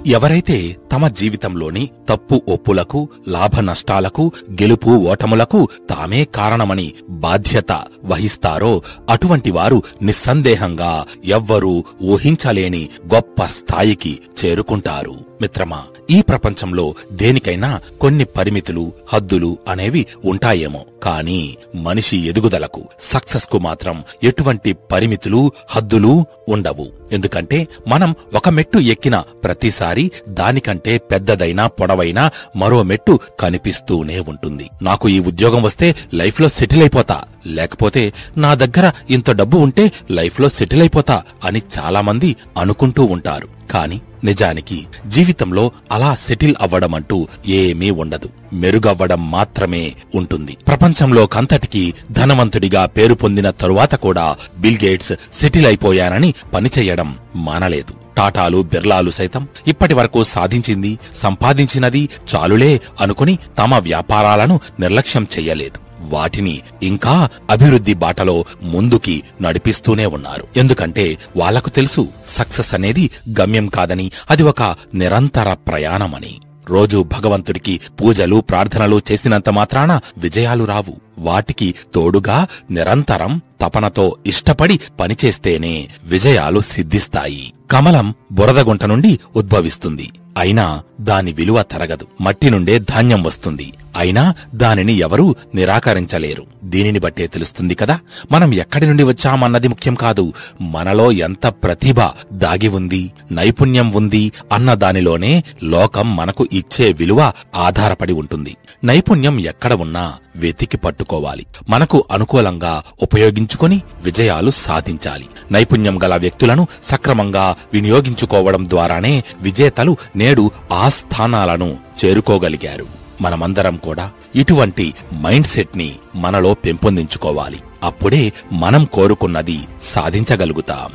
ఎవరైతే తమ జీవితంలోని తప్పు ఒప్పులకు, లాభ నష్టాలకు, గెలుపు ఓటములకు తామే కారణమని బాధ్యత వహిస్తారో అటువంటి వారు నిస్సందేహంగా ఎవ్వరూ ఊహించలేని గొప్ప స్థాయికి చేరుకుంటారు. మిత్రమా, ఈ ప్రపంచంలో దేనికైనా కొన్ని పరిమితులు, హద్దులు అనేవి ఉంటాయేమో, కానీ మనిషి ఎదుగుదలకు, సక్సెస్ కు మాత్రం ఎటువంటి పరిమితులు, హద్దులు ఉండవు. ఎందుకంటే మనం ఒక మెట్టు ఎక్కిన ప్రతిసారి దానికంటే పెద్దదైనా పొడవైనా మరో మెట్టు కనిపిస్తూనే ఉంటుంది. నాకు ఈ ఉద్యోగం వస్తే లైఫ్ లో సెటిల్ అయిపోతా, లేకపోతే నా దగ్గర ఇంత డబ్బు ఉంటే లైఫ్ లో సెటిల్ అయిపోతా అని చాలా మంది అనుకుంటూ ఉంటారు. కాని నిజానికి జీవితంలో అలా సెటిల్ అవ్వడమంటూ ఏమీ ఉండదు. మెరుగవ్వడం మాత్రమే ఉంటుంది. ప్రపంచంలో కంతటికి ధనవంతుడిగా పేరు పొందిన తరువాత కూడా బిల్ గేట్స్ సెటిల్ అయిపోయానని పనిచెయ్యడం మానలేదు. టాటాలు, బిర్లాలు సైతం ఇప్పటి వరకు సాధించింది, సంపాదించినది చాలులే అనుకుని తమ వ్యాపారాలను నిర్లక్ష్యం చెయ్యలేదు. వాటిని ఇంకా అభివృద్ధి బాటలో ముందుకి నడిపిస్తూనే ఉన్నారు. ఎందుకంటే వాళ్లకు తెలుసు, సక్సెస్ అనేది గమ్యం కాదని, అది ఒక నిరంతర ప్రయాణమని. రోజూ భగవంతుడికి పూజలు, ప్రార్థనలు చేసినంత మాత్రాన విజయాలు రావు. వాటికి తోడుగా నిరంతరం తపనతో ఇష్టపడి పనిచేస్తేనే విజయాలు సిద్ధిస్తాయి. కమలం బురదగుంట నుండి ఉద్భవిస్తుంది, అయినా దాని విలువ తరగదు. మట్టి నుండే ధాన్యం వస్తుంది, అయినా దానిని ఎవరూ నిరాకరించలేరు. దీనిని బట్టే తెలుస్తుంది కదా, మనం ఎక్కడి నుండి వచ్చామన్నది ముఖ్యం కాదు, మనలో ఎంత ప్రతిభ దాగి ఉంది, నైపుణ్యం ఉంది అన్న దానిలోనే లోకం మనకు ఇచ్చే విలువ ఆధారపడి ఉంటుంది. నైపుణ్యం ఎక్కడ ఉన్నా వెతికి పట్టుకోవాలి. మనకు అనుకూలంగా ఉపయోగించుకొని విజయాలు సాధించాలి. నైపుణ్యం గల వ్యక్తులను సక్రమంగా వినియోగించుకోవడం ద్వారానే విజేతలు నేడు ఆ స్థానాలను చేరుకోగలిగారు. మనమందరం కూడా ఇటువంటి మైండ్ సెట్ ని మనలో పెంపొందించుకోవాలి. అప్పుడే మనం కోరుకున్నది సాధించగలుగుతాం.